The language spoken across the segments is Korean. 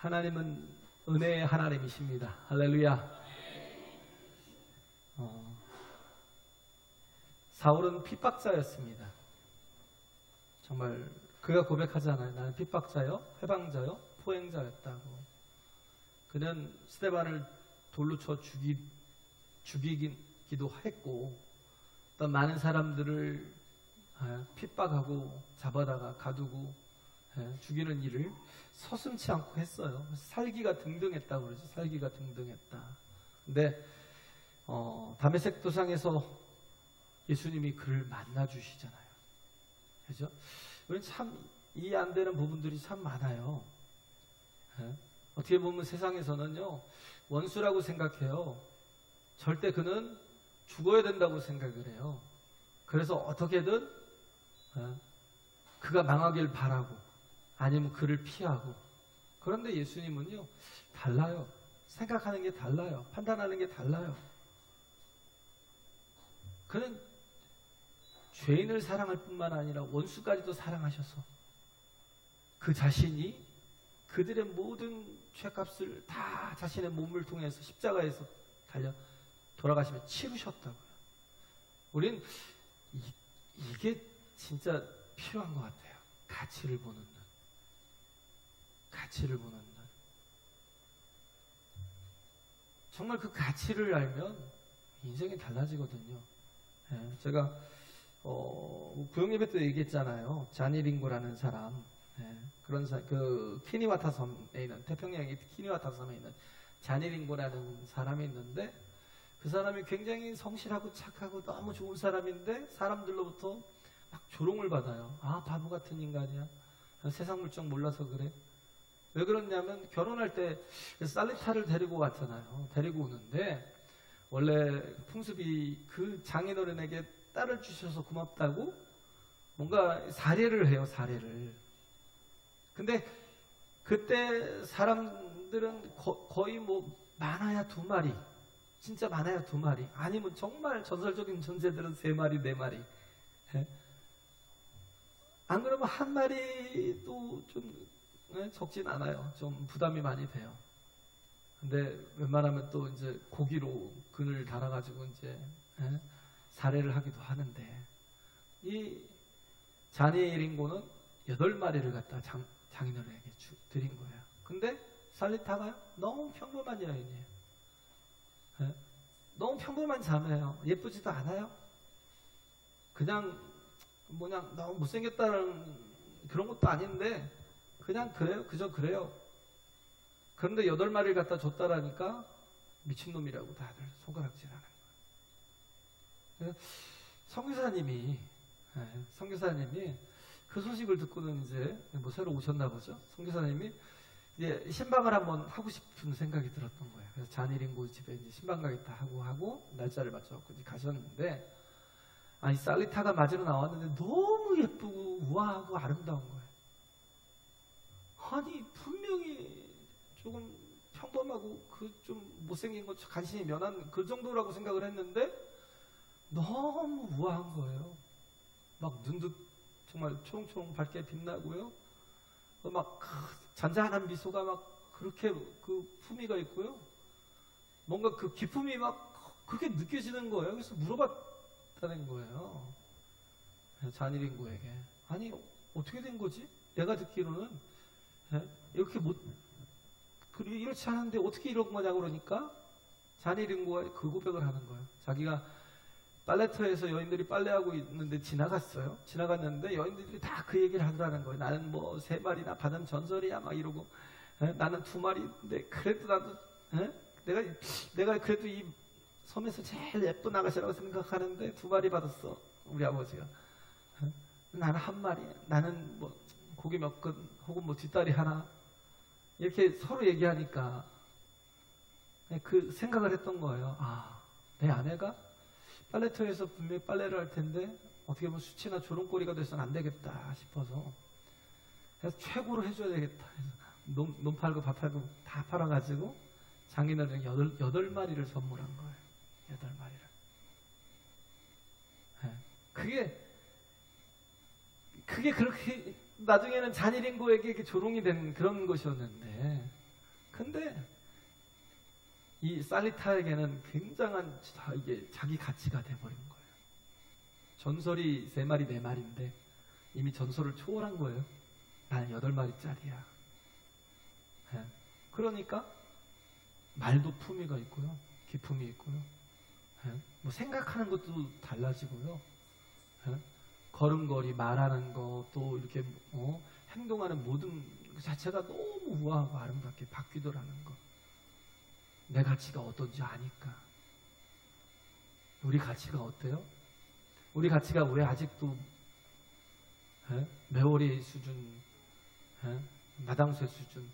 하나님은 은혜의 하나님이십니다. 할렐루야. 사울은 핍박자였습니다. 정말 그가 고백하잖아요. 나는 핍박자요, 회방자요, 포행자였다고. 그는 스데반을 돌로 쳐 죽이기도 했고, 또 많은 사람들을 핍박하고 잡아다가 가두고 죽이는 일을 서슴지 않고 했어요. 살기가 등등했다고 그러죠. 살기가 등등했다. 근데 다메섹 도상에서 예수님이 그를 만나 주시잖아요. 그죠? 참 이해 안 되는 부분들이 참 많아요. 어떻게 보면 세상에서는요, 원수라고 생각해요. 절대 그는 죽어야 된다고 생각을 해요. 그래서 어떻게든 그가 망하길 바라고, 아니면 그를 피하고. 그런데 예수님은요, 달라요. 생각하는 게 달라요. 판단하는 게 달라요. 그는 죄인을 사랑할 뿐만 아니라 원수까지도 사랑하셔서 그 자신이 그들의 모든 죄값을 다 자신의 몸을 통해서 십자가에서 달려 돌아가시며 치르셨다고요. 우린 이게 진짜 필요한 것 같아요. 가치를 보는 눈. 가치를 보는 눈. 정말 그 가치를 알면 인생이 달라지거든요. 제가 구역 예배 때 얘기했잖아요. 자니 링고라는 사람. 그런 그 키니와타 섬에 있는, 태평양의 키니와타 섬에 있는 자니 링고라는 사람이 있는데, 그 사람이 굉장히 성실하고 착하고 너무 좋은 사람인데 사람들로부터 막 조롱을 받아요. 아, 바보 같은 인간이야. 세상 물정 몰라서 그래. 왜 그러냐면 결혼할 때 살리타를 데리고 왔잖아요. 데리고 오는데 원래 풍습이 그 장인어른에게 딸을 주셔서 고맙다고 뭔가 사례를 해요. 사례를. 근데 그때 사람들은 거의 뭐 많아야 2마리, 진짜 많아야 2마리, 아니면 정말 전설적인 존재들은 3마리, 4마리. 안 그러면 1마리도 좀 적진 않아요. 좀 부담이 많이 돼요. 근데 웬만하면 또 이제 고기로 그늘 달아가지고 이제 사례를 하기도 하는데, 이 자니 링고는 8마리를 갖다 장인어른에게 드린 거예요. 근데 살리타가 너무 평범한 여인이에요. 너무 평범한 자매예요. 예쁘지도 않아요. 그냥 너무 못생겼다는 그런 것도 아닌데 그냥 그래요. 그저 그래요. 그런데 8마리를 갖다 줬다라니까 미친놈이라고 다들 손가락질하는 거예요. 선교사님이 그 소식을 듣고는 이제 뭐 새로 오셨나 보죠. 선교사님이 이제 신방을 한번 하고 싶은 생각이 들었던 거예요. 그래서 자니 링고 집에 이제 신방 가겠다 하고 날짜를 맞춰갖고 이제 가셨는데, 아니 살리타가 맞으러 나왔는데 너무 예쁘고 우아하고 아름다운 거예요. 아니 분명히 조금 평범하고 그 좀 못생긴 거 간신히 면한 그 정도라고 생각을 했는데 너무 우아한 거예요. 막 눈도 정말 초롱초롱 밝게 빛나고요. 막 잔잔한 미소가 막 그렇게 그 품위가 있고요. 뭔가 그 기품이 막 그렇게 느껴지는 거예요. 그래서 물어봤다는 거예요. 자니 링고에게. 아니 어떻게 된 거지? 내가 듣기로는 이렇게 이렇지 않은데 어떻게 이런 거냐고 그러니까 자니 링고가 그 고백을 하는 거예요. 자기가 빨래터에서 여인들이 빨래하고 있는데 지나갔는데 여인들이 다 그 얘기를 하더라는 거예요. 나는 뭐 3마리나 받은 전설이야 막 이러고, 나는 2마리인데 그래도 나도 내가 그래도 이 섬에서 제일 예쁜 아가씨라고 생각하는데 2마리 받았어 우리 아버지가. 나는 1마리, 나는 뭐 고기 몇 근 혹은 뭐 뒷다리 하나, 이렇게 서로 얘기하니까 그 생각을 했던 거예요. 아, 내 아내가 빨래터에서 분명히 빨래를 할 텐데 어떻게 보면 수치나 조롱거리가 돼서는 안 되겠다 싶어서, 그래서 최고로 해줘야 되겠다. 그래서 논 팔고 밥 팔고 다 팔아가지고 장인어른에게 8마리를 선물한 거예요. 8마리를. 그게 그렇게 나중에는 자니 링고에게 조롱이 된 그런 것이었는데, 근데 이 살리타에게는 굉장한 이게 자기 가치가 돼버린 거예요. 전설이 3마리 4마리인데 이미 전설을 초월한 거예요. 나는 8마리짜리야. 그러니까 말도 품위가 있고요, 기품이 있고요, 뭐 생각하는 것도 달라지고요, 걸음걸이, 말하는 거, 또 이렇게 행동하는 모든 그 자체가 너무 우아하고 아름답게 바뀌더라는 거. 내 가치가 어떤지 아니까. 우리 가치가 어때요? 우리 가치가 왜 아직도 메오리 수준, 마당쇠 수준,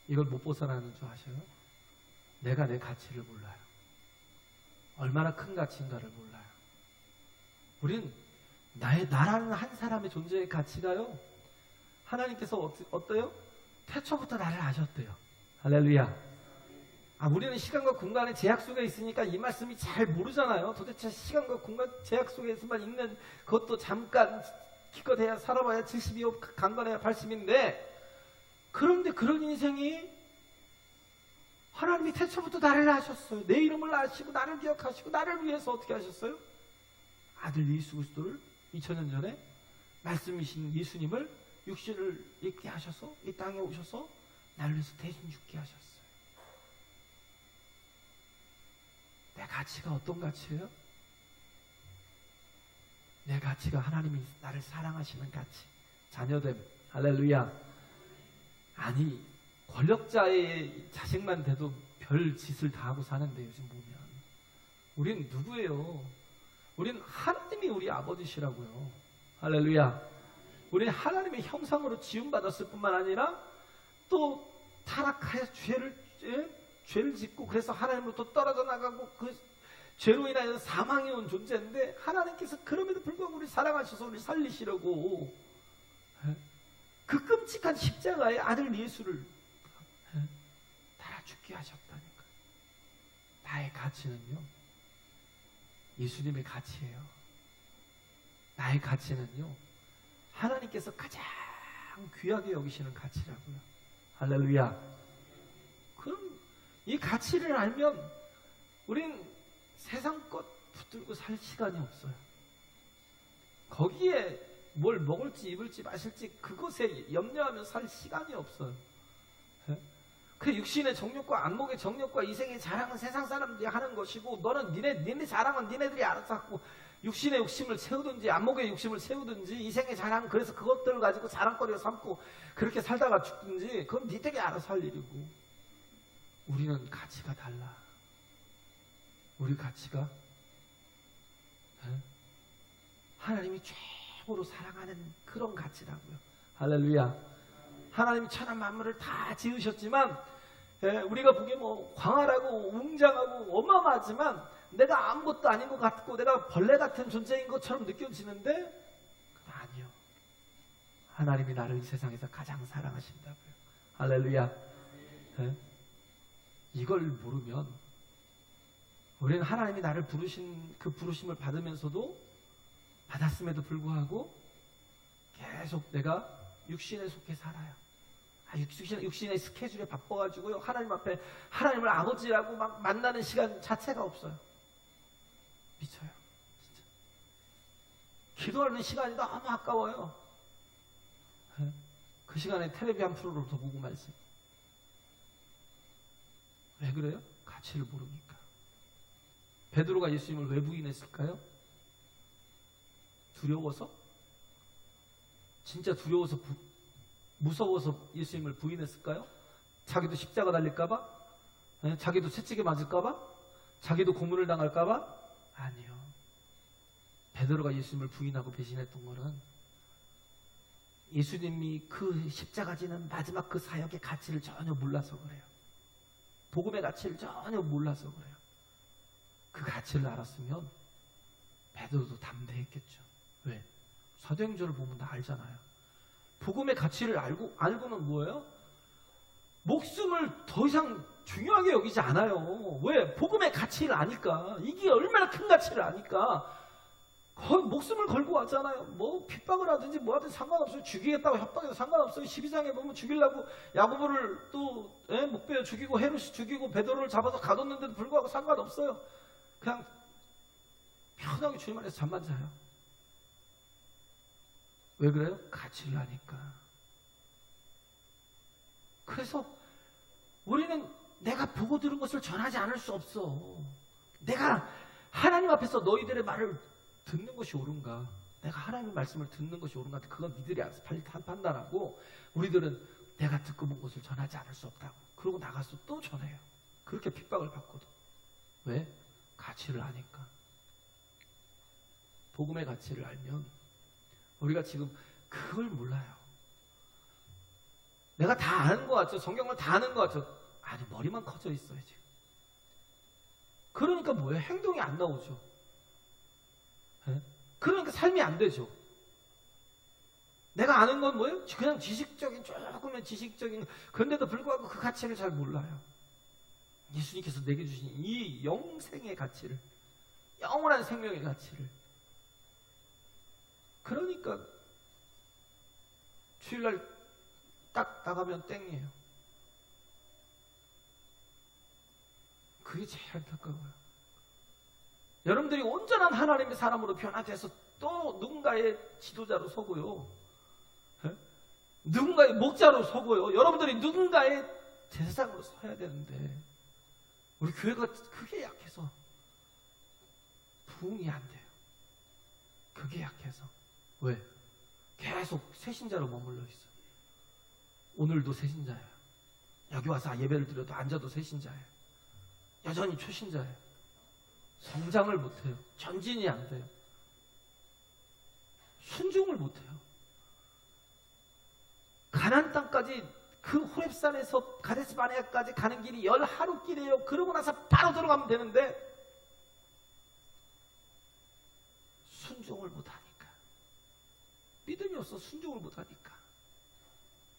이걸 못 벗어나는 줄 아셔요? 내가 내 가치를 몰라요. 얼마나 큰 가치인가를 몰라요. 우린 나라는 한 사람의 존재의 가치가요, 하나님께서 어때요? 태초부터 나를 아셨대요. 할렐루야. 우리는 시간과 공간의 제약 속에 있으니까 이 말씀이 잘 모르잖아요. 도대체 시간과 공간 제약 속에서만 있는 그것도 잠깐 기껏해야 살아봐야 72호, 강건해야 80인데, 그런데 그런 인생이 하나님이 태초부터 나를 아셨어요. 내 이름을 아시고 나를 기억하시고 나를 위해서 어떻게 하셨어요? 아들 예수 그리스도를 2000년 전에 말씀이신 예수님을 육신을 입게 하셔서 이 땅에 오셔서 나를 위해서 대신 죽게 하셨어요. 내 가치가 어떤 가치예요? 내 가치가 하나님이 나를 사랑하시는 가치, 자녀됨. 할렐루야. 아니, 권력자의 자식만 돼도 별 짓을 다 하고 사는데 요즘 보면 우린 누구예요? 우린 하나님이 우리 아버지시라고요. 할렐루야. 우린 하나님의 형상으로 지음받았을 뿐만 아니라 또 타락하여 죄를 짓고 그래서 하나님으로부터 떨어져 나가고 그 죄로 인하여 사망이 온 존재인데, 하나님께서 그럼에도 불구하고 우리 사랑하셔서 우리 살리시려고 그 끔찍한 십자가의 아들 예수를 달아 죽게 하셨다니까. 나의 가치는요, 예수님의 가치예요. 나의 가치는요, 하나님께서 가장 귀하게 여기시는 가치라고요. 할렐루야. 그럼 이 가치를 알면 우린 세상 것 붙들고 살 시간이 없어요. 거기에 뭘 먹을지 입을지 마실지 그것에 염려하며 살 시간이 없어요. 그 육신의 정욕과 안목의 정욕과 이생의 자랑은 세상 사람들이 하는 것이고, 너는 니네 자랑은 니네들이 알아서 하고, 육신의 욕심을 채우든지 안목의 욕심을 채우든지 이생의 자랑, 그래서 그것들을 가지고 자랑거리로 삼고 그렇게 살다가 죽든지 그건 니들이 알아서 할 일이고, 우리는 가치가 달라. 우리 가치가 하나님이 최고로 사랑하는 그런 가치라고요. 할렐루야. 하나님이 천하 만물을 다 지으셨지만 우리가 보기에 뭐 광활하고 웅장하고 어마어마하지만 내가 아무것도 아닌 것 같고 내가 벌레 같은 존재인 것처럼 느껴지는데, 그건 아니요. 하나님이 나를 이 세상에서 가장 사랑하신다고요. 할렐루야. 이걸 모르면 우리는 하나님이 나를 부르신 그 부르심을 받았음에도 불구하고 계속 내가 육신에 속해 살아요. 육신의 스케줄에 바빠가지고요, 하나님 앞에 하나님을 아버지라고 막 만나는 시간 자체가 없어요. 미쳐요, 진짜. 기도하는 시간이 너무 아까워요. 그 시간에 텔레비 한 프로를 더 보고 말씀. 왜 그래요? 가치를 모르니까. 베드로가 예수님을 왜 부인했을까요? 두려워서? 진짜 두려워서 무서워서 예수님을 부인했을까요? 자기도 십자가 달릴까봐? 자기도 채찍에 맞을까봐? 자기도 고문을 당할까봐? 아니요. 베드로가 예수님을 부인하고 배신했던 거는 예수님이 그 십자가 지는 마지막 그 사역의 가치를 전혀 몰라서 그래요. 복음의 가치를 전혀 몰라서 그래요. 그 가치를 알았으면 베드로도 담대했겠죠. 왜? 사도행전을 보면 다 알잖아요. 복음의 가치를 알고는 뭐예요? 목숨을 더 이상 중요하게 여기지 않아요. 왜? 복음의 가치를 아니까. 이게 얼마나 큰 가치를 아니까. 거의 목숨을 걸고 왔잖아요. 뭐 핍박을 하든지 뭐 하든지 상관없어요. 죽이겠다고 협박해도 상관없어요. 12장에 보면 죽이려고 야고보를 또 목베어 죽이고 헤롯이 죽이고 베드로를 잡아서 가뒀는데도 불구하고 상관없어요. 그냥 편하게 주님 안에서 잠만 자요. 왜 그래요? 가치를 아니까. 그래서 우리는 내가 보고 들은 것을 전하지 않을 수 없어. 내가 하나님 앞에서 너희들의 말을 듣는 것이 옳은가? 내가 하나님의 말씀을 듣는 것이 옳은가? 그건 니들이 알아서 판단하고, 우리들은 내가 듣고 본 것을 전하지 않을 수 없다고. 그러고 나가서 또 전해요. 그렇게 핍박을 받거든. 왜? 가치를 아니까. 복음의 가치를 알면 우리가 지금 그걸 몰라요. 내가 다 아는 것 같죠? 성경을 다 아는 것 같죠? 아니, 머리만 커져 있어요 지금. 그러니까 뭐예요? 행동이 안 나오죠. 네? 그러니까 삶이 안 되죠. 내가 아는 건 뭐예요? 그냥 지식적인, 조금은 지식적인, 그런데도 불구하고 그 가치를 잘 몰라요. 예수님께서 내게 주신 이 영생의 가치를, 영원한 생명의 가치를. 그러니까 주일날 딱 나가면 땡이에요. 그게 제일 안타까워요. 여러분들이 온전한 하나님의 사람으로 변화돼서 또 누군가의 지도자로 서고요. 에? 누군가의 목자로 서고요. 여러분들이 누군가의 제사장으로 서야 되는데 우리 교회가 그게 약해서 부흥이 안 돼요. 그게 약해서. 왜? 계속 새신자로 머물러 있어요. 오늘도 새신자예요. 여기 와서 예배를 드려도 앉아도 새신자예요. 여전히 초신자예요. 성장을 못해요. 전진이 안 돼요. 순종을 못해요. 가나안 땅까지 그 호렙산에서 가데스 바네아까지 가는 길이 10하루 길이에요. 그러고 나서 바로 들어가면 되는데 순종을 못하니까. 믿음이 없어 순종을 못하니까.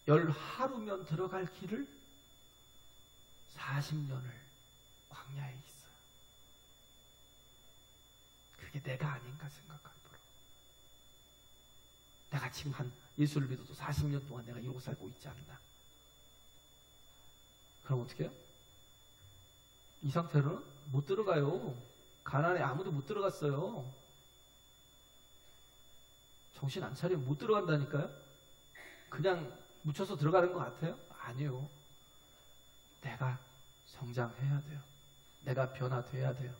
10하루면 들어갈 길을 40년을 광야에 있어요. 그게 내가 아닌가 생각할 뿐. 내가 지금 예수를 믿어도 40년 동안 내가 이러고 살고 있지 않나. 그럼 어떻게 해요? 이 상태로는 못 들어가요. 가나안에 아무도 못 들어갔어요. 정신 안 차리면 못 들어간다니까요. 그냥 묻혀서 들어가는 것 같아요? 아니요. 내가 성장해야 돼요. 내가 변화돼야 돼요.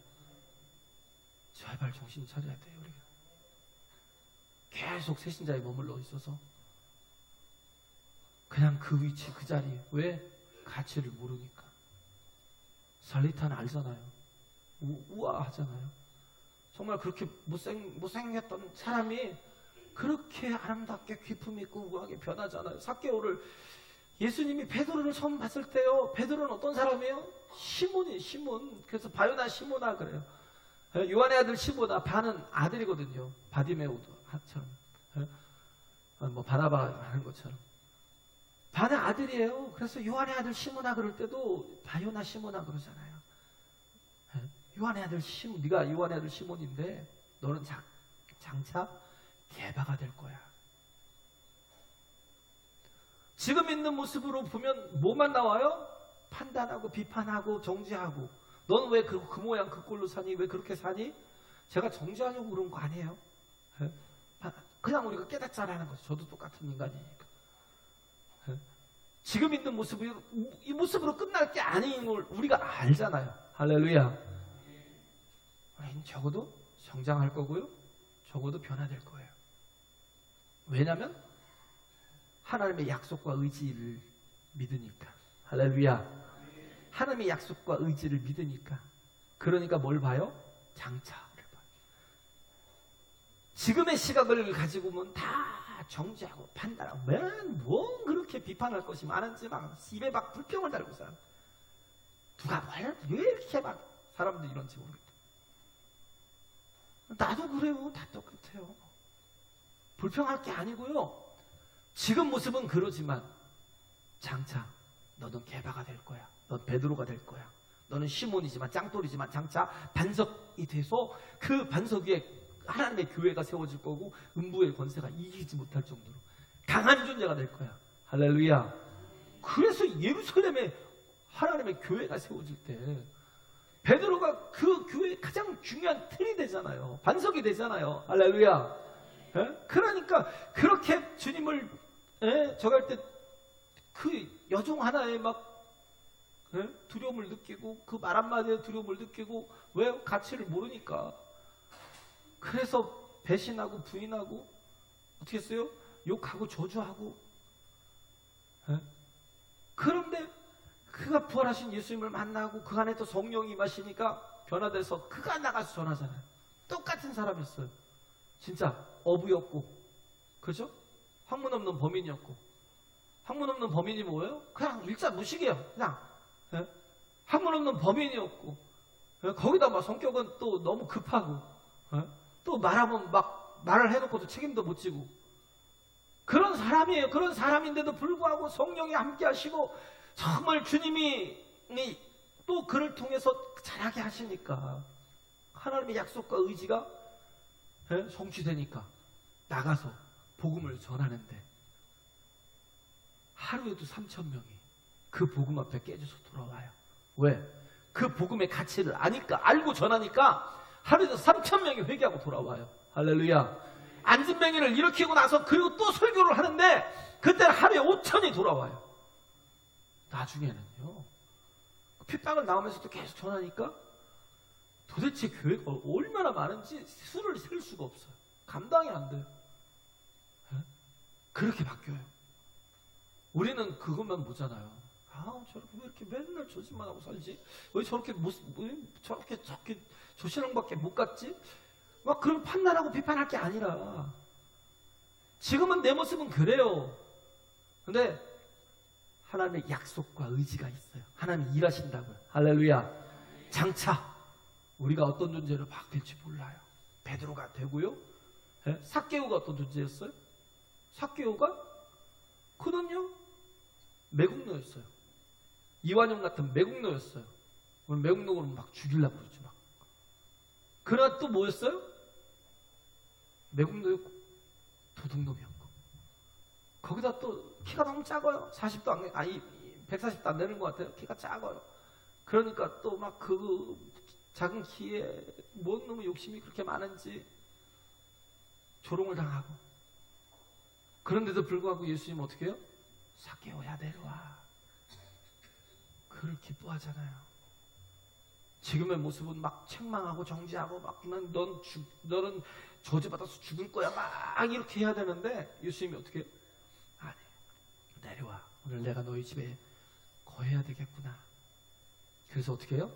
제발 정신 차려야 돼요. 우리가 계속 새신자에 머물러 있어서 그냥 그 위치 그 자리에. 왜? 가치를 모르니까. 살리타는 알잖아요. 우아하잖아요. 정말 그렇게 못생겼던 사람이 그렇게 아름답게 기품 있고 우아하게 변하잖아요. 삭개오를 예수님이 베드로를 처음 봤을 때요. 베드로는 어떤 사람이에요? 시몬. 그래서 바요나 시모나 그래요. 요한의 아들 시모나. 바는 아들이거든요. 바디메오도처럼. 뭐 바나바 하는 것처럼. 바는 아들이에요. 그래서 요한의 아들 시모나 그럴 때도 바요나 시모나 그러잖아요. 요한의 아들 시몬. 네가 요한의 아들 시몬인데 너는 장차 개바가 될 거야. 지금 있는 모습으로 보면 뭐만 나와요? 판단하고 비판하고 정죄하고. 넌 왜 그 모양 그 꼴로 사니? 왜 그렇게 사니? 제가 정죄하려고 그런 거 아니에요. 그냥 우리가 깨닫자라는 거죠. 저도 똑같은 인간이니까. 지금 있는 모습이 이 모습으로 끝날 게 아닌 걸 우리가 알잖아요. 할렐루야. 우리는 적어도 성장할 거고요. 적어도 변화될 거예요. 왜냐하면 하나님의 약속과 의지를 믿으니까. 할렐루야. 하나님의 약속과 의지를 믿으니까. 그러니까 뭘 봐요? 장차를 봐요. 지금의 시각을 가지고 보면 다 정죄하고 판단하고 뭔 그렇게 비판할 것이 많은지 막 입에 막 불평을 달고 살아. 누가 왜 이렇게 막 사람들이 이런지 모르겠다. 나도 그래요. 다 똑같아요. 불평할 게 아니고요. 지금 모습은 그러지만 장차 너는 개바가 될 거야. 넌 베드로가 될 거야. 너는 시몬이지만 짱돌이지만 장차 반석이 돼서 그 반석 위에 하나님의 교회가 세워질 거고 음부의 권세가 이기지 못할 정도로 강한 존재가 될 거야. 할렐루야. 그래서 예루살렘에 하나님의 교회가 세워질 때 베드로가 그 교회의 가장 중요한 틀이 되잖아요. 반석이 되잖아요. 할렐루야. 예? 그러니까 그렇게 주님을 저갈 때 그 여종 하나에 막 두려움을 느끼고 그 말 한마디에 두려움을 느끼고 왜? 가치를 모르니까. 그래서 배신하고 부인하고 어떻게 했어요? 욕하고 저주하고. 그런데 그가 부활하신 예수님을 만나고 그 안에 또 성령이 임하시니까 변화돼서 그가 나가서 전하잖아요. 똑같은 사람이었어요. 진짜 어부였고, 그죠? 학문 없는 범인이었고. 학문 없는 범인이 뭐예요? 그냥 일자 무식이에요. 그냥 학문 없는 범인이었고, 거기다 막 성격은 또 너무 급하고, 또 말하면 막 말을 해놓고도 책임도 못 지고 그런 사람이에요. 그런 사람인데도 불구하고 성령이 함께 하시고 정말 주님이 또 그를 통해서 잘하게 하시니까 하나님의 약속과 의지가 성취되니까 나가서 복음을 전하는데 하루에도 3,000명이 그 복음 앞에 깨져서 돌아와요. 왜? 그 복음의 가치를 아니까, 알고 전하니까 하루에도 3,000명이 회개하고 돌아와요. 할렐루야. 안진뱅이를 일으키고 나서 그리고 또 설교를 하는데 그때는 하루에 5,000이 돌아와요. 나중에는요. 핏방울 나오면서도 계속 전하니까 도대체 교회가 얼마나 많은지 수를 셀 수가 없어요. 감당이 안 돼요. 그렇게 바뀌어요. 우리는 그것만 보잖아요. 저렇게 왜 이렇게 맨날 조심만 하고 살지? 왜 저렇게 저렇게 조신앙밖에 못 갔지? 막 그런 판단하고 비판할 게 아니라 지금은 내 모습은 그래요. 근데 하나님의 약속과 의지가 있어요. 하나님이 일하신다고요. 할렐루야. 장차 우리가 어떤 존재로 바뀔지 몰라요. 베드로가 되고요. 삭개오가 어떤 존재였어요? 삭개오가 그는요 매국노였어요. 이완용 같은 매국노였어요. 오늘 매국노로 막 죽이려고 그러지 막. 그러나 또 뭐였어요? 매국노였고 도둑놈이었고 거기다 또 키가 너무 작아요. 40도 안, 아니 140도 안 되는 것 같아요. 키가 작아요. 그러니까 또 막 그 작은 키에 뭔 놈의 욕심이 그렇게 많은지 조롱을 당하고 그런데도 불구하고 예수님 어떻게 해요? 삭개오야 내려와. 그를 기뻐하잖아요. 지금의 모습은 막 책망하고 정죄하고 막 너는 저주받아서 죽을 거야 막 이렇게 해야 되는데 예수님이 어떻게 해요? 아니 내려와. 오늘 내가 너희 집에 거해야 되겠구나. 그래서 어떻게 해요?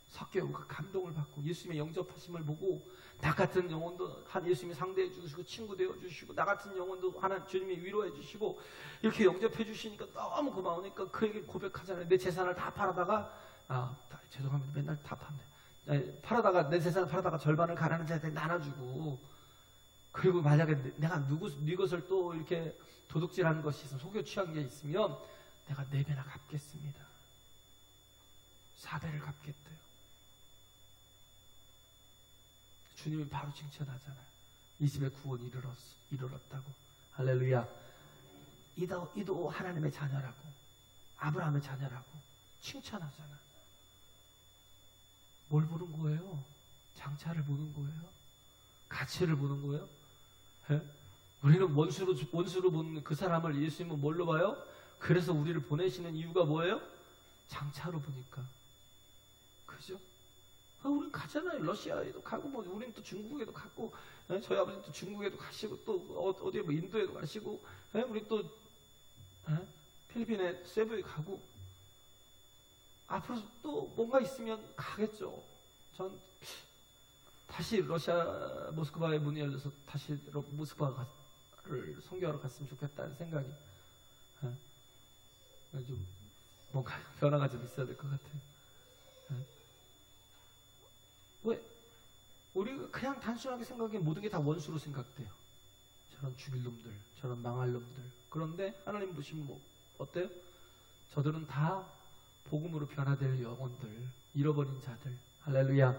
삭개오가 감동을 받고 예수님의 영접하심을 보고 나 같은 영혼도 예수님이 상대해 주시고 친구 되어 주시고 나 같은 영혼도 하나님 주님이 위로해 주시고 이렇게 영접해 주시니까 너무 고마우니까 그에게 고백하잖아요. 내 재산을 다 팔아다가 죄송합니다. 맨날 다 판대. 팔아다가 내 재산을 팔아다가 절반을 가난한 자들에게 나눠주고 그리고 만약에 내가 네 것을 또 이렇게 도둑질하는 것이 있으면 속여 취한 게 있으면 내가 4배나 갚겠습니다. 4배를 갚겠대요. 주님이 바로 칭찬하잖아요. 이 집에 구원이 이르렀다고. 할렐루야. 이도 하나님의 자녀라고 아브라함의 자녀라고 칭찬하잖아. 뭘 보는 거예요? 장차를 보는 거예요? 가치를 보는 거예요? 우리는 원수로 본 그 사람을 예수님은 뭘로 봐요? 그래서 우리를 보내시는 이유가 뭐예요? 장차로 보니까. 그죠? 우린 가잖아요. 러시아에도 가고, 우린 또 중국에도 갔고, 저희 아버지는 또 중국에도 가시고, 또 어디에 인도에도 가시고, 우리 또 필리핀에 세부에 가고, 앞으로 또 뭔가 있으면 가겠죠. 전 다시 러시아 모스크바의 문이 열려서 다시 모스크바를 선교하러 갔으면 좋겠다는 생각이 좀 뭔가 변화가 좀 있어야 될 것 같아요. 왜? 우리가 그냥 단순하게 생각해 모든 게 다 원수로 생각돼요. 저런 죽일 놈들, 저런 망할 놈들. 그런데 하나님 보시면 뭐 어때요? 저들은 다 복음으로 변화될 영혼들, 잃어버린 자들. 할렐루야.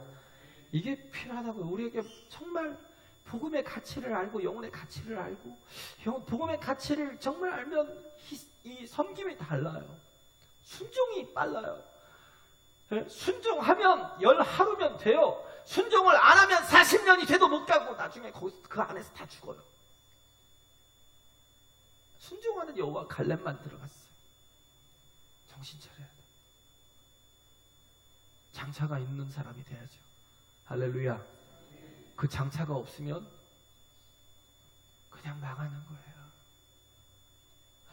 이게 필요하다고요. 우리에게 정말 복음의 가치를 알고 영혼의 가치를 알고 복음의 가치를 정말 알면 이 섬김이 달라요. 순종이 빨라요. 순종하면 10하루면 돼요. 순종을 안 하면 40년이 돼도 못 가고 나중에 그 안에서 다 죽어요. 순종하는 여호와 갈렙만 들어갔어요. 정신 차려야 돼. 장차가 있는 사람이 돼야죠. 할렐루야. 그 장차가 없으면 그냥 망하는 거예요.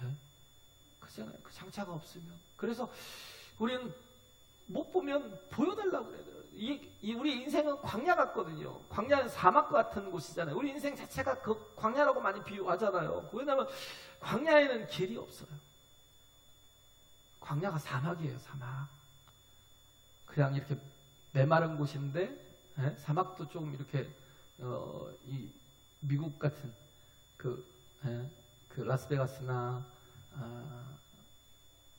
네? 그잖아요. 그 장차가 없으면. 그래서 우리는 못 보면 보여달라고 그래요. 우리 인생은 광야 같거든요. 광야는 사막 같은 곳이잖아요. 우리 인생 자체가 그 광야라고 많이 비유하잖아요. 왜냐하면 광야에는 길이 없어요. 광야가 사막이에요. 사막. 그냥 이렇게 메마른 곳인데 사막도 조금 이렇게 이 미국 같은 그 라스베가스나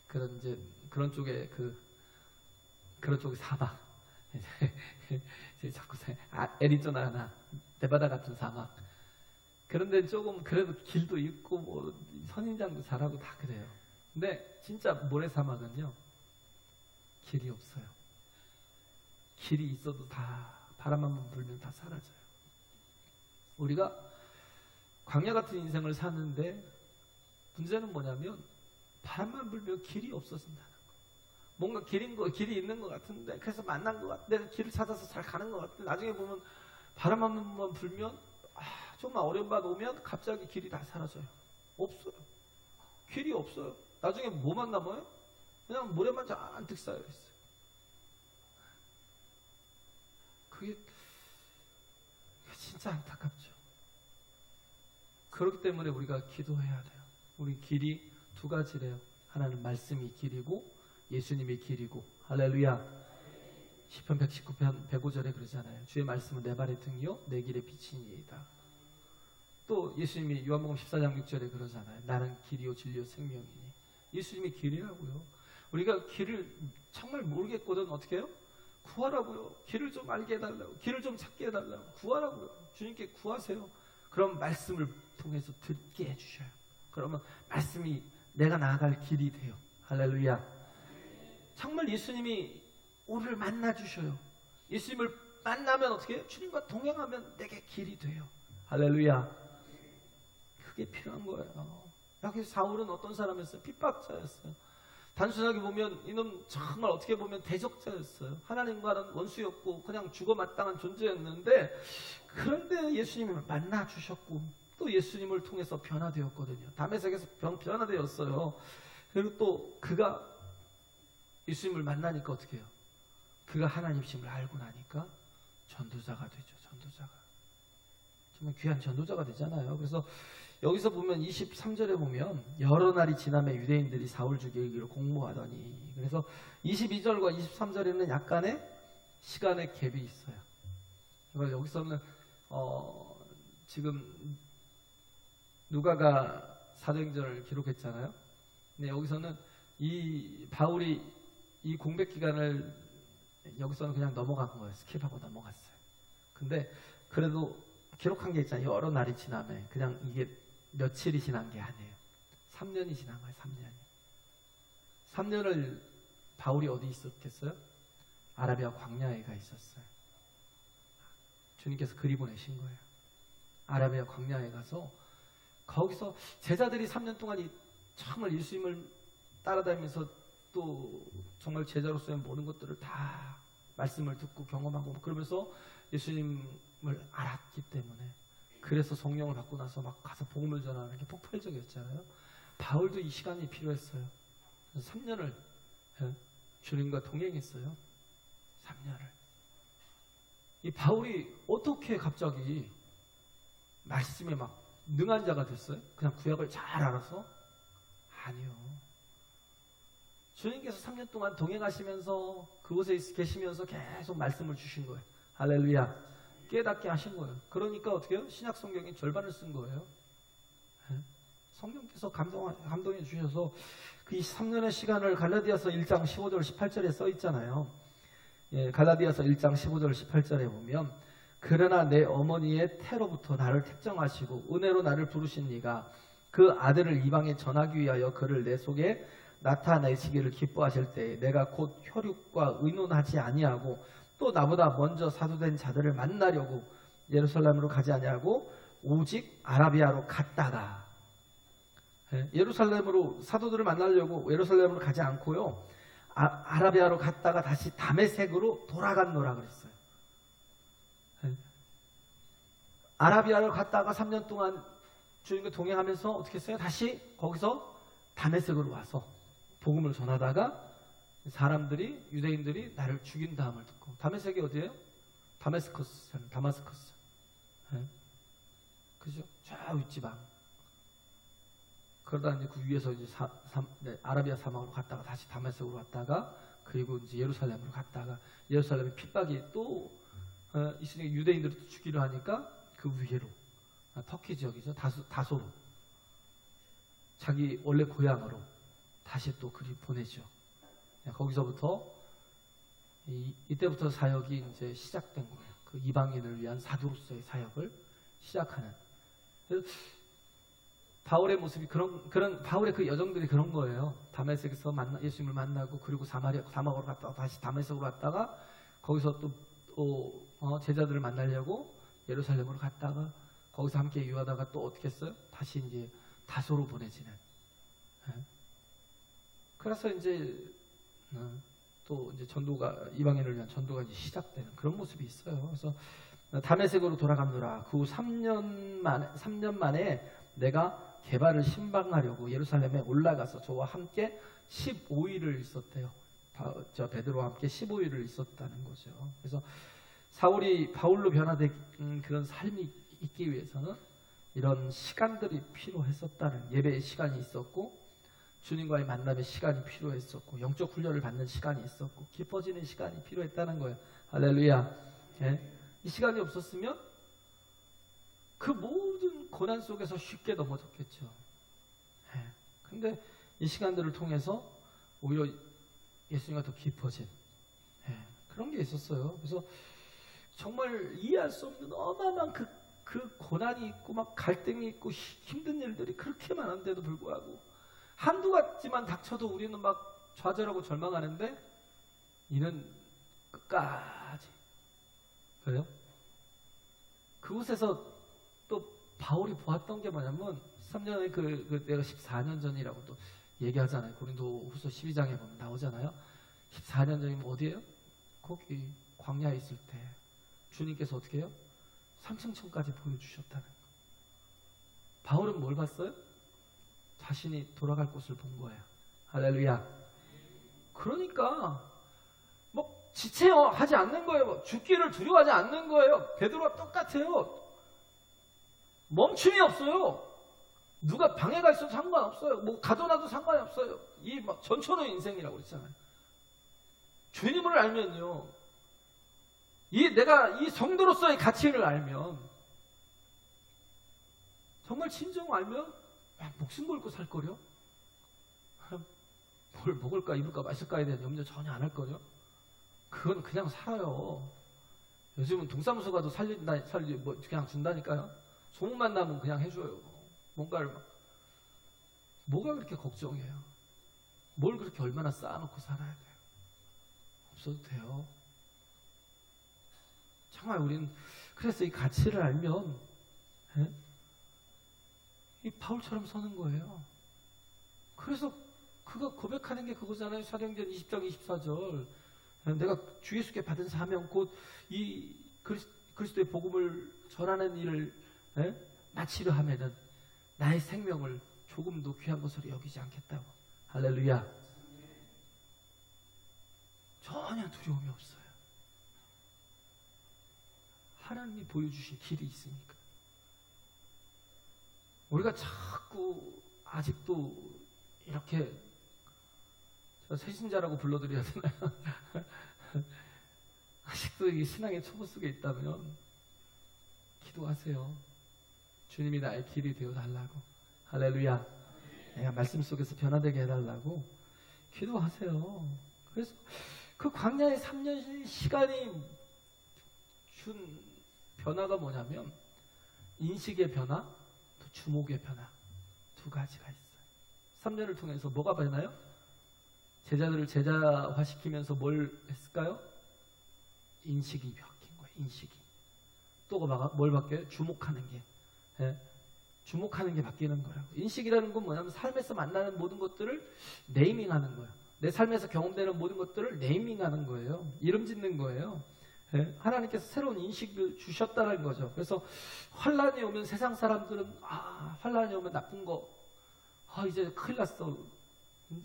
그런 이제 그런 쪽에 그런 쪽이 사막 이제 자꾸 애리조나나 네바다 같은 사막 그런데 조금 그래도 길도 있고 뭐 선인장도 잘하고 다 그래요. 근데 진짜 모래사막은요 길이 없어요. 길이 있어도 다 바람만 불면 다 사라져요. 우리가 광야 같은 인생을 사는데 문제는 뭐냐면 바람만 불면 길이 없어진다는 거. 뭔가 길이 있는 것 같은데 그래서 만난 것 같은데 길을 찾아서 잘 가는 것 같은데 나중에 보면 바람만 불면 정말 어려운 바 오면 갑자기 길이 다 사라져요. 없어요. 길이 없어요. 나중에 뭐만 남아요? 그냥 모래만 잔뜩 쌓여있어요. 그게 진짜 안타깝죠. 그렇기 때문에 우리가 기도해야 돼요. 우리 길이 두 가지래요. 하나는 말씀이 길이고 예수님이 길이고. 할렐루야. 시편 119편 105절에 그러잖아요. 주의 말씀은 내 발의 등이요 내 길의 빛이니이다. 또 예수님이 요한복음 14장 6절에 그러잖아요. 나는 길이요 진리요 생명이니. 예수님이 길이라고요. 우리가 길을 정말 모르겠거든 어떻게 해요? 구하라고요. 길을 좀 알게 해달라고. 길을 좀 찾게 해달라고. 구하라고요. 주님께 구하세요. 그럼 말씀을 통해서 듣게 해주셔요. 그러면 말씀이 내가 나아갈 길이 돼요. 할렐루야. 정말 예수님이 우리를 만나주셔요. 예수님을 만나면 어떻게 해요? 주님과 동행하면 내게 길이 돼요. 할렐루야. 그게 필요한 거예요. 여기 사울은 어떤 사람이었어요? 핍박자였어요. 단순하게 보면 이놈 정말 어떻게 보면 대적자였어요. 하나님과는 원수였고 그냥 죽어마땅한 존재였는데 그런데 예수님을 만나주셨고 또 예수님을 통해서 변화되었거든요. 다메섹에서 변화되었어요. 그리고 또 그가 예수님을 만나니까 어떻게 해요? 그가 하나님심을 알고 나니까 전도자가 되죠. 전도자가. 정말 귀한 전도자가 되잖아요. 그래서 여기서 보면 23절에 보면 여러 날이 지남에 유대인들이 사울 죽이기를 공모하더니 그래서 22절과 23절에는 약간의 시간의 갭이 있어요. 그러니까 여기서는 지금 누가가 사도행전을 기록했잖아요. 근데 여기서는 이 바울이 이 공백 기간을 여기서는 그냥 넘어간 거예요. 스킵하고 넘어갔어요. 근데 그래도 기록한 게 있잖아요. 여러 날이 지남에 그냥 이게 며칠이 지난 게 아니에요. 3년이 지난 거예요. 3년이. 3년을 바울이 어디 있었겠어요? 아라비아 광야에 가 있었어요. 주님께서 그리 보내신 거예요. 아라비아 광야에 가서 거기서 제자들이 3년 동안 정말 예수님을 따라다니면서 또 정말 제자로서의 모든 것들을 다 말씀을 듣고 경험하고 그러면서 예수님을 알았기 때문에 그래서 성령을 받고 나서 막 가서 복음을 전하는 게 폭발적이었잖아요. 바울도 이 시간이 필요했어요. 3년을 주님과 동행했어요. 3년을. 이 바울이 어떻게 갑자기 말씀에 막 능한 자가 됐어요? 그냥 구약을 잘 알아서? 아니요. 주님께서 3년 동안 동행하시면서 그곳에 계시면서 계속 말씀을 주신 거예요. 할렐루야. 깨닫게 하신 거예요. 그러니까 어떻게 해요? 신약 성경의 절반을 쓴 거예요. 성령께서 감동해 주셔서 그 23년의 시간을 갈라디아서 1장 15절 18절에 써 있잖아요. 예, 갈라디아서 1장 15절 18절에 보면 그러나 내 어머니의 태로부터 나를 택정하시고 은혜로 나를 부르신 이가 그 아들을 이방에 전하기 위하여 그를 내 속에 나타내시기를 기뻐하실 때 내가 곧 혈육과 의논하지 아니하고 또 나보다 먼저 사도된 자들을 만나려고 예루살렘으로 가지 아니하고 오직 아라비아로 갔다가, 예루살렘으로 사도들을 만나려고 예루살렘으로 가지 않고요, 아라비아로 갔다가 다시 다메섹으로 돌아갔노라 그랬어요. 아라비아로 갔다가 3년 동안 주님과 동행하면서 어떻게 했어요? 다시 거기서 다메섹으로 와서 복음을 전하다가 사람들이, 유대인들이 나를 죽인 다음을 듣고, 다메섹이 어디예요? 다마스커스. 그죠? 저 윗지방. 그러다 이제 그 위에서 이제 아라비아 사막으로 갔다가 다시 다메섹으로 왔다가, 그리고 이제 예루살렘으로 갔다가, 예루살렘의 핍박이 또 있으니까 유대인들을 또 죽이려 하니까 그 위로, 터키 지역이죠. 다소로, 자기 원래 고향으로 다시 또 그리 보내죠. 거기서부터 이때부터 사역이 이제 시작된 거예요. 그 이방인을 위한 사도로서의 사역을 시작하는. 바울의 모습이 그런 바울의 그 여정들이 그런 거예요. 다메섹에서 예수님을 만나고, 그리고 사막으로 갔다가 다시 다메섹으로 갔다가 거기서 또 제자들을 만나려고 예루살렘으로 갔다가 거기서 함께 유하다가 또 어떻게 했어요? 다시 이제 다소로 보내지는. 그래서 이제 또 이제 전도가, 이방인을 위한 전도가 이제 시작되는 그런 모습이 있어요. 그래서 다메섹으로 돌아갑니다. 그 후 3년 만에 내가 개발을 신방하려고 예루살렘에 올라가서 저와 함께 15일을 있었대요. 저 베드로와 함께 15일을 있었다는 거죠. 그래서 사울이 바울로 변화된 그런 삶이 있기 위해서는 이런 시간들이 필요했었다는, 예배의 시간이 있었고, 주님과의 만남의 시간이 필요했었고, 영적 훈련을 받는 시간이 있었고, 깊어지는 시간이 필요했다는 거예요. 할렐루야. 이 시간이 없었으면 그 모든 고난 속에서 쉽게 넘어졌겠죠. 근데 이 시간들을 통해서 오히려 예수님과 더 깊어진 그런 게 있었어요. 그래서 정말 이해할 수 없는 어마어마한 그 고난이 있고 막 갈등이 있고 힘든 일들이 그렇게 많은데도 불구하고 한두 가지만 닥쳐도 우리는 막 좌절하고 절망하는데 이는 끝까지. 그래요? 그곳에서 또 바울이 보았던 게 뭐냐면 13년에 내가 14년 전이라고 또 얘기하잖아요. 고린도 후서 12장에 보면 나오잖아요. 14년 전이면 어디예요? 거기 광야에 있을 때 주님께서 어떻게 해요? 삼층천까지 보여주셨다는 거. 바울은 뭘 봤어요? 자신이 돌아갈 곳을 본 거예요. 할렐루야. 그러니까 뭐 지체하지 않는 거예요. 뭐 죽기를 두려워하지 않는 거예요. 베드로와 똑같아요. 멈춤이 없어요. 누가 방해가 있어도 상관없어요. 뭐 가둬놔도 상관이 없어요. 이 막 전천후의 인생이라고 그랬잖아요. 주님을 알면요, 내가 이 성도로서의 가치를 알면, 정말 진정 알면 목숨 걸고 살 거려. 뭘 먹을까 입을까 마실까에 대한 염려 전혀 안 할 거려. 그건 그냥 살아요. 요즘은 동사무소 가도 뭐 그냥 준다니까요. 소문만 나면 그냥 해줘요. 뭔가를 뭐가 그렇게 걱정해요? 뭘 그렇게 얼마나 쌓아놓고 살아야 돼요? 없어도 돼요. 정말 우리는 그래서 이 가치를 알면 이 바울처럼 서는 거예요. 그래서 그가 고백하는 게 그거잖아요. 사도행전 20장 24절. 내가 주 예수께 받은 사명 곧 이 그리스도의 복음을 전하는 일을 마치려 하면은 나의 생명을 조금도 귀한 것으로 여기지 않겠다고. 할렐루야. 전혀 두려움이 없어요. 하나님이 보여주신 길이 있으니까. 우리가 자꾸 아직도 이렇게 새신자라고 불러드려야 되나요? 아직도 이 신앙의 초보 속에 있다면 기도하세요. 주님이 나의 길이 되어달라고. 할렐루야. 내가 말씀 속에서 변화되게 해달라고 기도하세요. 그래서 그 광야의 3년 시간이 준 변화가 뭐냐면 인식의 변화, 또 주목의 변화 두 가지가 있어요. 3년을 통해서 뭐가 변하나요? 제자들을 제자화시키면서 뭘 했을까요? 인식이 바뀐 거예요. 인식이. 또 뭘 바뀌어요? 주목하는 게. 예? 주목하는 게 바뀌는 거예요. 인식이라는 건 뭐냐면 삶에서 만나는 모든 것들을 네이밍하는 거예요. 내 삶에서 경험되는 모든 것들을 네이밍하는 거예요. 이름 짓는 거예요. 예? 하나님께서 새로운 인식을 주셨다는 거죠. 그래서 환란이 오면 세상 사람들은 환란이 오면 나쁜 거 이제 큰일 났어.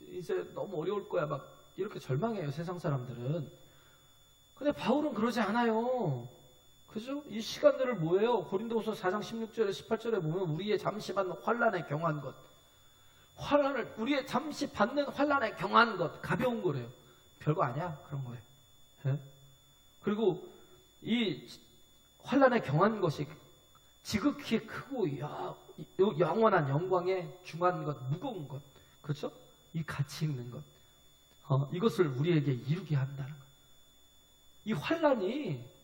이제 너무 어려울 거야. 막 이렇게 절망해요. 세상 사람들은. 근데 바울은 그러지 않아요. 그죠? 이 시간들을 뭐예요? 고린도후서 4장 16절에 18절에 보면 우리의 잠시 받는 환란에 경한 것. 우리의 잠시 받는 환란에 경한 것. 가벼운 거래요. 별거 아니야. 그런 거예요. 예? 그리고 이 환란에 경한 것이 지극히 크고 영원한 영광에 중한 것, 무거운 것. 그렇죠? 이 가치 있는 것. 이것을 우리에게 이루게 한다는 것. 이 환란이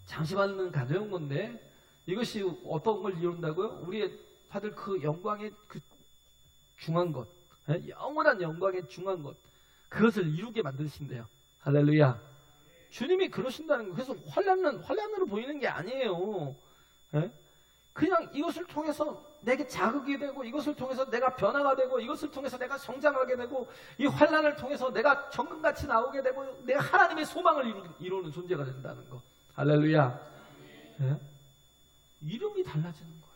잠시 받는 가벼운 건데 이것이 어떤 걸 이룬다고요? 우리의 받을 그 영광의 그 중한 것, 영원한 영광의 중한 것, 그것을 이루게 만드신대요. 할렐루야. 주님이 그러신다는 거. 그래서 환란으로 보이는 게 아니에요. 그냥 이것을 통해서 내게 자극이 되고, 이것을 통해서 내가 변화가 되고, 이것을 통해서 내가 성장하게 되고, 이 환란을 통해서 내가 정금같이 나오게 되고, 내가 하나님의 소망을 이루는 존재가 된다는 거. 할렐루야. 네? 이름이 달라지는 거예요.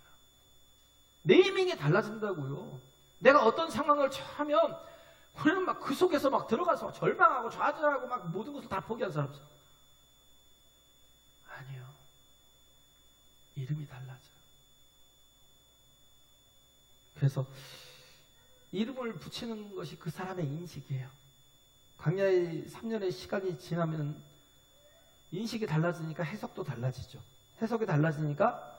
네이밍이 달라진다고요. 내가 어떤 상황을 처하면 우리는 막 그 속에서 막 들어가서 절망하고 좌절하고 막 모든 것을 다 포기한 사람이죠. 아니요. 이름이 달라져요. 그래서 이름을 붙이는 것이 그 사람의 인식이에요. 광야의 3년의 시간이 지나면 인식이 달라지니까 해석도 달라지죠. 해석이 달라지니까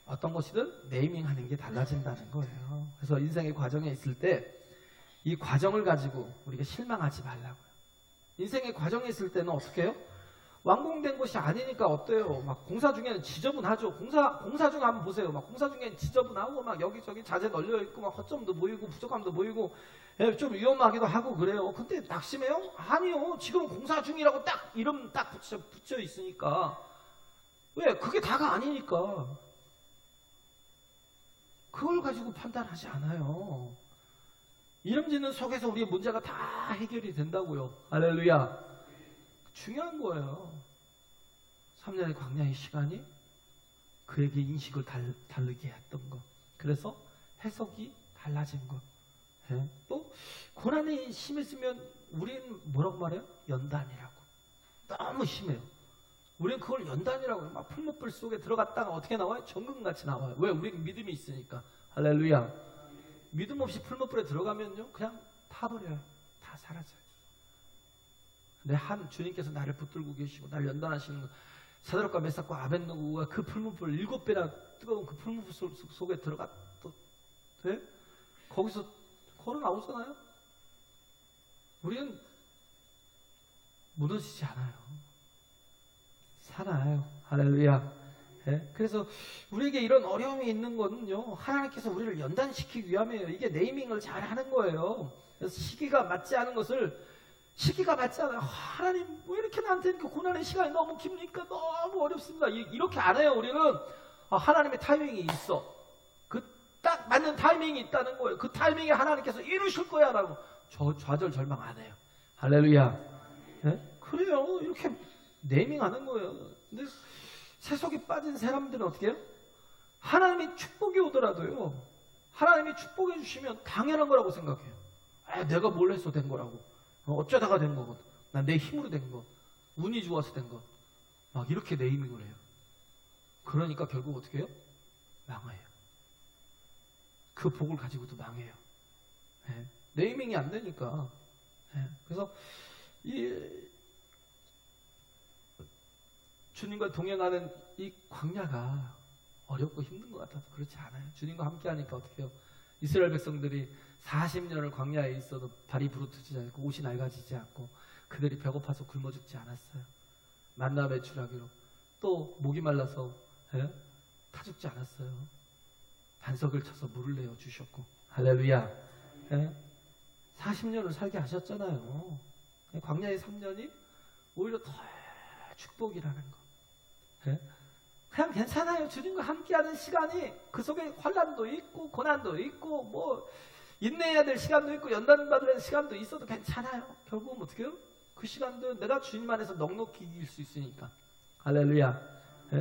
어떤 것이든 네이밍하는 게 달라진다는 거예요. 그래서 인생의 과정에 있을 때 이 과정을 가지고 우리가 실망하지 말라고요. 인생의 과정에 있을 때는 어떻게 해요? 완공된 것이 아니니까 어때요? 막 공사 중에는 지저분하죠. 공사 중에 한번 보세요. 막 공사 중에는 지저분하고 막 여기저기 자재 널려 있고 막 허점도 보이고 부족함도 보이고 좀 위험하기도 하고 그래요. 근데 낙심해요? 아니요. 지금 공사 중이라고 딱 이름 딱 붙여 있으니까. 왜? 그게 다가 아니니까. 그걸 가지고 판단하지 않아요. 이름 짓는 속에서 우리의 문제가 다 해결이 된다고요. 할렐루야. 중요한 거예요. 3년의 광야의 시간이 그에게 인식을 다르게 했던 것. 그래서 해석이 달라진 것. 또 고난이 심했으면 우린 뭐라고 말해요? 연단이라고. 너무 심해요. 우린 그걸 연단이라고 해요. 막 풀무불 속에 들어갔다가 어떻게 나와요? 정금같이 나와요. 왜? 우린 믿음이 있으니까. 할렐루야. 믿음 없이 풀무불에 들어가면요 그냥 타버려요. 다 사라져요. 근데 주님께서 나를 붙들고 계시고 나를 연단하시는 거. 사드락과 메삭과 아벳느고가 그 풀무불 7배나 뜨거운 그 풀무불 속에 들어가 또 거기서 걸어 나오잖아요. 우리는 무너지지 않아요. 살아요. 할렐루야. 그래서 우리에게 이런 어려움이 있는 거는요 하나님께서 우리를 연단시키기 위함이에요. 이게 네이밍을 잘 하는 거예요. 그래서 시기가 맞지 않아요. 하나님 왜 이렇게 나한테 이렇게 고난의 시간이 너무 깁니까? 너무 어렵습니다. 이렇게 안 해요. 우리는 하나님의 타이밍이 있어. 그 딱 맞는 타이밍이 있다는 거예요. 그 타이밍에 하나님께서 이루실 거야 라고 좌절 절망 안 해요. 할렐루야. 그래요. 이렇게 네이밍하는 거예요. 근데 세속에 빠진 사람들은 어떻게 해요? 하나님이 축복이 오더라도요 하나님이 축복해 주시면 당연한 거라고 생각해요. 내가 뭘 해서 된 거라고. 어쩌다가 된 거거든. 난 내 힘으로 된 거. 운이 좋아서 된 거. 막 이렇게 네이밍을 해요. 그러니까 결국 어떻게 해요? 망해요. 그 복을 가지고도 망해요. 네이밍이 안 되니까. 그래서 주님과 동행하는 이 광야가 어렵고 힘든 것 같아도 그렇지 않아요. 주님과 함께 하니까 어떻게 해요? 이스라엘 백성들이 40년을 광야에 있어도 발이 부르트지 않고 옷이 낡아지지 않고 그들이 배고파서 굶어 죽지 않았어요. 만나 배출하기로. 또 목이 말라서 타 죽지 않았어요. 반석을 쳐서 물을 내어 주셨고. 할렐루야. 40년을 살게 하셨잖아요. 광야의 3년이 오히려 더 축복이라는 거. 그냥 괜찮아요. 주님과 함께하는 시간이 그 속에 환난도 있고 고난도 있고 뭐 인내해야 될 시간도 있고 연단받을 시간도 있어도 괜찮아요. 결국은 어떻게 해요? 그 시간도 내가 주님 안에서 넉넉히 이길 수 있으니까. 할렐루야.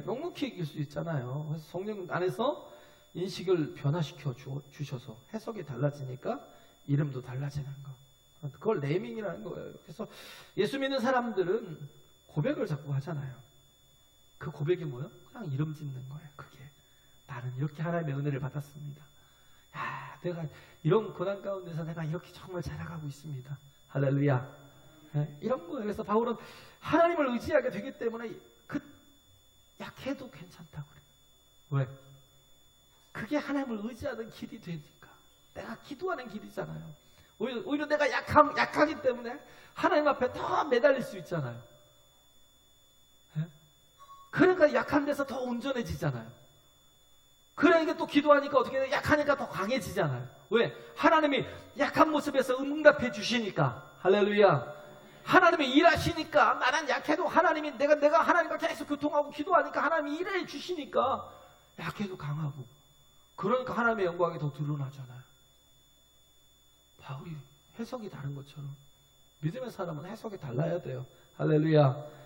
넉넉히 이길 수 있잖아요. 그래서 성령 안에서 인식을 변화시켜 주셔서 해석이 달라지니까 이름도 달라지는 거. 그걸 네이밍이라는 거예요. 그래서 예수 믿는 사람들은 고백을 자꾸 하잖아요. 그 고백이 뭐예요? 그냥 이름 짓는 거예요. 그게 나는 이렇게 하나님의 은혜를 받았습니다. 야, 내가 이런 고난 가운데서 내가 이렇게 정말 자라가고 있습니다. 할렐루야. 이런 거예요. 그래서 바울은 하나님을 의지하게 되기 때문에 그 약해도 괜찮다고 그래요. 왜? 그게 하나님을 의지하는 길이 되니까. 내가 기도하는 길이잖아요. 오히려 내가 약하기 때문에 하나님 앞에 더 매달릴 수 있잖아요. 그러니까 약한 데서 더 온전해지잖아요. 그러니까 또 기도하니까 어떻게 돼? 약하니까 더 강해지잖아요. 왜? 하나님이 약한 모습에서 응답해 주시니까. 할렐루야. 하나님이 일하시니까 나는 약해도 하나님이 내가 하나님과 계속 교통하고 기도하니까 하나님이 일해 주시니까 약해도 강하고. 그러니까 하나님의 영광이 더 드러나잖아요. 바울이 해석이 다른 것처럼 믿음의 사람은 해석이 달라야 돼요. 할렐루야.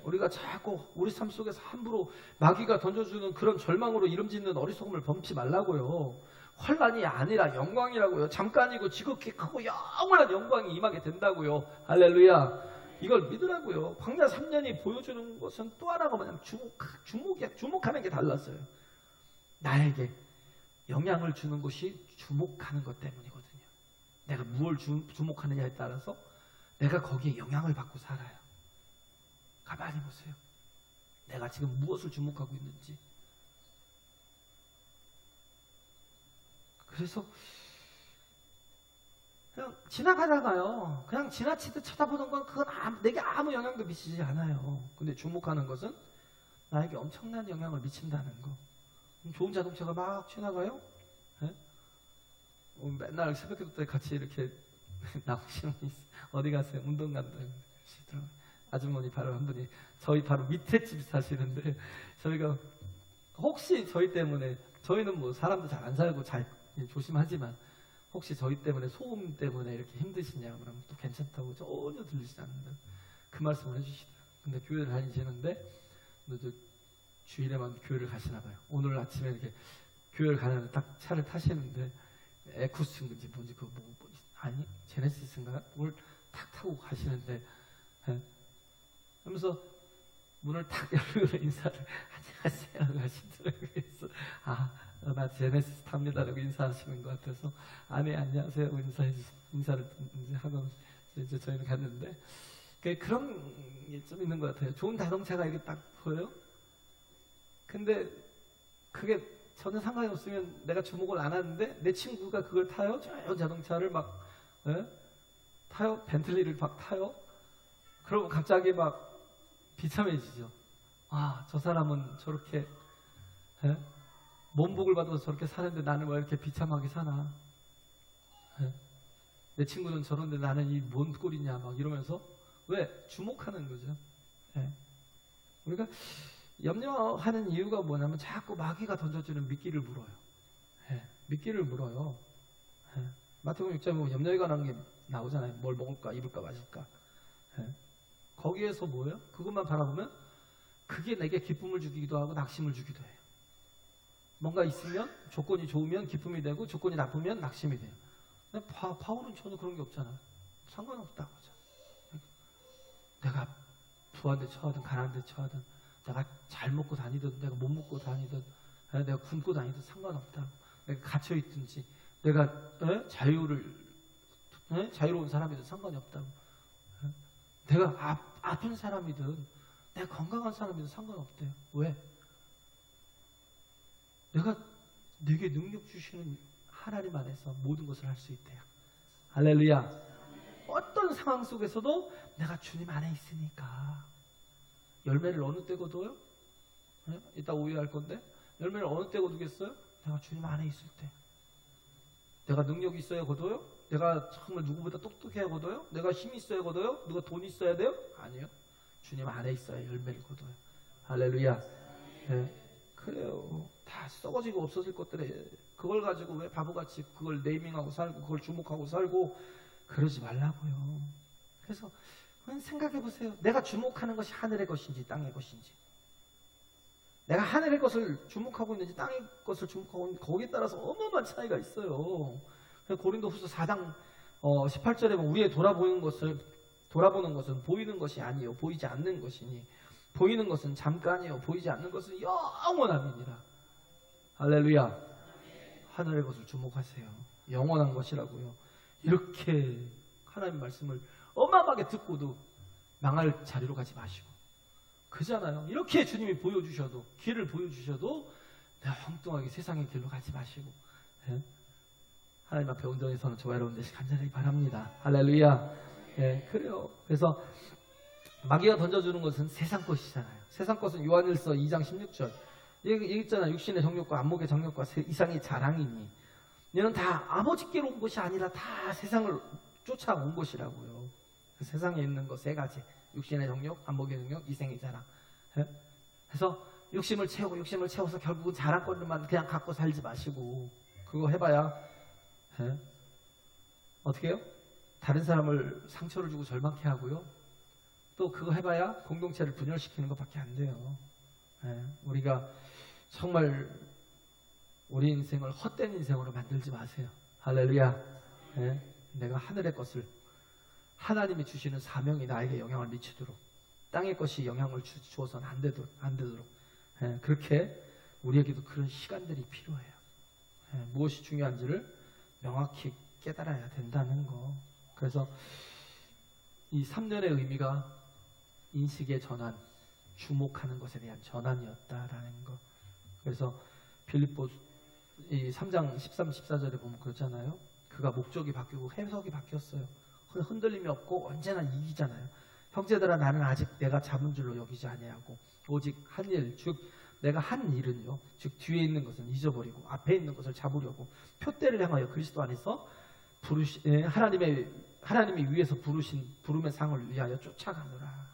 우리가 자꾸 우리 삶 속에서 함부로 마귀가 던져주는 그런 절망으로 이름짓는 어리석음을 범치 말라고요. 환난이 아니라 영광이라고요. 잠깐이고 지극히 크고 영원한 영광이 임하게 된다고요. 할렐루야. 이걸 믿으라고요. 광야 3년이 보여주는 것은 또 하나가 뭐냐면 주목하는 게 달랐어요. 나에게 영향을 주는 것이 주목하는 것 때문이거든요. 내가 무엇을 주목하느냐에 따라서 내가 거기에 영향을 받고 살아요. 가만히 보세요. 내가 지금 무엇을 주목하고 있는지. 그래서 그냥 지나가다가요. 그냥 지나치듯 쳐다보는 건 그건 내게 아무 영향도 미치지 않아요. 근데 주목하는 것은 나에게 엄청난 영향을 미친다는 거. 좋은 자동차가 막 지나가요. 맨날 새벽기도 때 같이 이렇게 나오시는 분이 어디 가세요? 운동 간다. 아주머니 바로 한 분이 저희 바로 밑에 집 사시는데 저희가 혹시 저희 때문에 저희는 뭐 사람도 잘 안 살고 잘 조심하지만 혹시 저희 때문에 소음 때문에 이렇게 힘드시냐 그러면 또 괜찮다고 전혀 들리지 않는다 그 말씀을 해주시더라고요. 근데 교회를 다니시는데 주일에만 교회를 가시나 봐요. 오늘 아침에 이렇게 교회를 가는데 딱 차를 타시는데 에쿠스인지 뭔지 그거 아니 제네시스인가 뭘 탁 타고 가시는데 하면서 문을 탁 열고 인사를 안녕하세요 하시더라고요. 그래서 나 제네시스 탑니다라고 인사하시는 것 같아서 네 안녕하세요 인사를 이제 하고 이제 저희는 갔는데 그런 게 좀 있는 것 같아요. 좋은 자동차가 이렇게 딱 보여요. 근데 그게 전혀 상관이 없으면 내가 주목을 안 하는데 내 친구가 그걸 타요. 좋은 자동차를 막 타요. 벤틀리를 막 타요. 그러면 갑자기 막 비참해지죠. 저 사람은 저렇게 몸복을 받아서 저렇게 사는데 나는 왜 이렇게 비참하게 사나. 내 친구는 저런데 나는 이 뭔 꼴이냐 막 이러면서 왜? 주목하는 거죠. 우리가 염려하는 이유가 뭐냐면 자꾸 마귀가 던져주는 미끼를 물어요. 미끼를 물어요. 마태복음 6장에 보면 염려에 관한 게 나오잖아요. 뭘 먹을까, 입을까, 마실까. 거기에서 뭐예요? 그것만 바라보면 그게 내게 기쁨을 주기도 하고 낙심을 주기도 해요. 뭔가 있으면 조건이 좋으면 기쁨이 되고 조건이 나쁘면 낙심이 돼요. 근데 바울은 전혀 그런 게 없잖아요. 상관없다고 하죠. 내가 부한 데 처하든 가난한 데 처하든 내가 잘 먹고 다니든 내가 못 먹고 다니든 내가 굶고 다니든 상관없다고. 내가 갇혀있든지 내가 자유로운 사람이든 상관이 없다고. 내가 아픈 사람이든 내가 건강한 사람이든 상관없대요. 왜? 내게 능력 주시는 하나님 안에서 모든 것을 할 수 있대요. 할렐루야. 어떤 어떤 상황 속에서도 내가 주님 안에 있으니까. 열매를 어느 때 거둬요? 네? 이따 오해할 건데 열매를 어느 때 거두겠어요? 내가 주님 안에 있을 때. 내가 능력이 있어야 거둬요? 내가 정말 누구보다 똑똑해야 거둬요? 내가 힘이 있어야 거둬요? 누가 돈 있어야 돼요? 아니요. 주님 안에 있어야 열매를 거둬요. 할렐루야. 네. 그래요. 다 썩어지고 없어질 것들에 그걸 가지고 왜 바보같이 그걸 네이밍하고 살고 그걸 주목하고 살고 그러지 말라고요. 그래서 생각해 보세요. 내가 주목하는 것이 하늘의 것인지 땅의 것인지, 내가 하늘의 것을 주목하고 있는지 땅의 것을 주목하고 있는지 거기에 따라서 어마어마한 차이가 있어요. 고린도후서 4장 18절에 보면 우리의 돌아보는 것은 보이는 것이 아니요 보이지 않는 것이니 보이는 것은 잠깐이요 보이지 않는 것은 영원함이니라. 할렐루야. 하늘의 것을 주목하세요. 영원한 것이라고요. 이렇게 하나님 말씀을 어마어마하게 듣고도 망할 자리로 가지 마시고, 그잖아요. 이렇게 주님이 보여주셔도, 길을 보여주셔도 내가 엉뚱하게 세상의 길로 가지 마시고, 예? 하나님 앞에 온전히 서는 저와 여러분 되시 간절히 바랍니다. 할렐루야. 예, 그래요. 그래서 마귀가 던져주는 것은 세상 것이잖아요. 세상 것은 요한일서 2장 16절 얘기 있잖아요. 육신의 정욕과 안목의 정욕과 이상의 자랑이니 얘는 다 아버지께로 온 것이 아니라 다 세상을 쫓아온 것이라고요. 그 세상에 있는 것 세 가지, 육신의 정욕, 안목의 정욕, 이생의 자랑. 예? 그래서 욕심을 채워서 결국은 자랑거리만 그냥 갖고 살지 마시고, 그거 해봐야 예? 어떻게 해요? 다른 사람을 상처를 주고 절망케 하고요. 또 그거 해봐야 공동체를 분열시키는 것밖에 안 돼요. 예? 우리가 정말 우리 인생을 헛된 인생으로 만들지 마세요. 할렐루야. 예? 내가 하늘의 것을, 하나님이 주시는 사명이 나에게 영향을 미치도록, 땅의 것이 영향을 주어서는 안 되도록 예? 그렇게 우리에게도 그런 시간들이 필요해요. 예? 무엇이 중요한지를 명확히 깨달아야 된다는 거. 그래서 이 3년의 의미가 인식의 전환, 주목하는 것에 대한 전환이었다라는 거. 그래서 빌립보 이 3장 13, 14절에 보면 그렇잖아요. 그가 목적이 바뀌고 해석이 바뀌었어요. 흔들림이 없고 언제나 이기잖아요. 형제들아, 나는 아직 내가 잡은 줄로 여기지 아니하고 오직 한 일, 즉 내가 한 일은요, 즉 뒤에 있는 것은 잊어버리고 앞에 있는 것을 잡으려고 표대를 향하여 그리스도 안에서 하나님이 위에서 부름의 상을 위하여 쫓아가노라.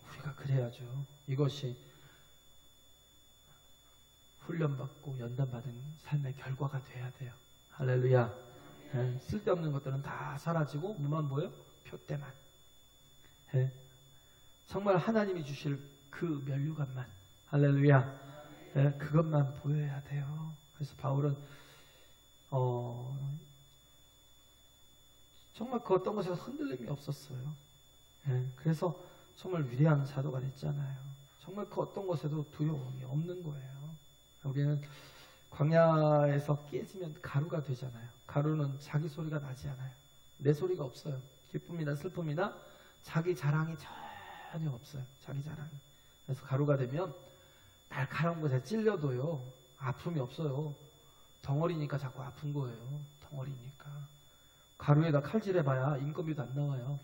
우리가 그래야죠. 이것이 훈련받고 연단받은 삶의 결과가 돼야 돼요. 할렐루야. 예, 쓸데없는 것들은 다 사라지고 뭐만 보여? 표대만. 예, 정말 하나님이 주실 그 면류관만, 할렐루야. 예, 그것만 보여야 돼요. 그래서 바울은 정말 그 어떤 것에서 흔들림이 없었어요. 예, 그래서 정말 위대한 사도가 됐잖아요. 정말 그 어떤 것에도 두려움이 없는 거예요. 우리는 광야에서 깨지면 가루가 되잖아요. 가루는 자기 소리가 나지 않아요. 내 소리가 없어요. 기쁨이나 슬픔이나 자기 자랑이 전혀 없어요. 자기 자랑이. 그래서 가루가 되면 날카로운 것에 찔려도요, 아픔이 없어요. 덩어리니까 자꾸 아픈 거예요. 덩어리니까. 가루에다 칼질해봐야 인건비도 안 나와요.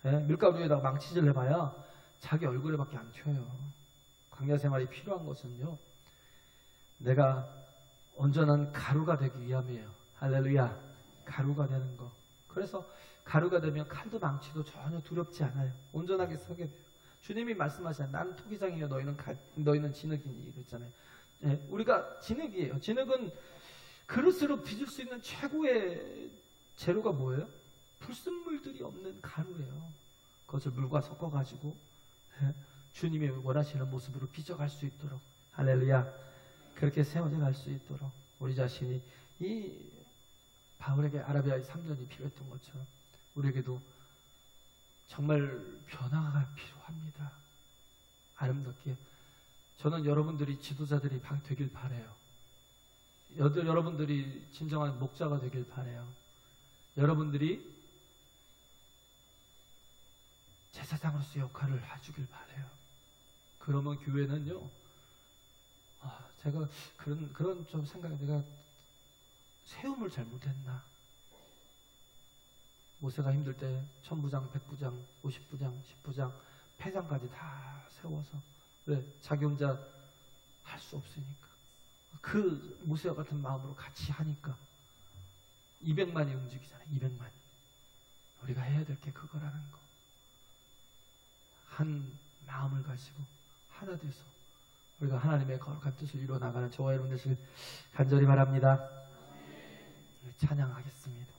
예? 밀가루에다 망치질 해봐야 자기 얼굴에밖에 안 튀어요. 광야 생활이 필요한 것은요, 내가 온전한 가루가 되기 위함이에요. 할렐루야. 가루가 되는 거. 그래서 가루가 되면 칼도 망치도 전혀 두렵지 않아요. 온전하게 서게 돼요. 주님이 말씀하시잖아요. 나는 토기장이요 너희는 진흙이니 그랬잖아요. 예, 우리가 진흙이에요. 진흙은 그릇으로 빚을 수 있는 최고의 재료가 뭐예요? 불순물들이 없는 가루예요. 그것을 물과 섞어가지고 예, 주님이 원하시는 모습으로 빚어갈 수 있도록, 할렐루야. 그렇게 세워져 갈 수 있도록 우리 자신이 이 바울에게 아라비아의 3년이 필요했던 것처럼 우리에게도 정말 변화가 필요합니다. 아름답게. 저는 여러분들이 지도자들이 되길 바라요. 여러분들이 진정한 목자가 되길 바라요. 여러분들이 제사장으로서 역할을 해주길 바라요. 그러면 교회는요, 제가 그런 좀 생각에 내가 세움을 잘못했나? 모세가 힘들 때 천부장, 백부장, 50부장, 10부장, 패장까지 다 세워서 왜? 자기 혼자 할 수 없으니까. 그 모세와 같은 마음으로 같이 하니까 200만이 움직이잖아요. 200만이. 우리가 해야 될 게 그거라는 거. 한 마음을 가지고 하나 돼서 우리가 하나님의 거룩한 뜻을 이루어 나가는 저와 여러분 되시길 간절히 바랍니다. 찬양하겠습니다.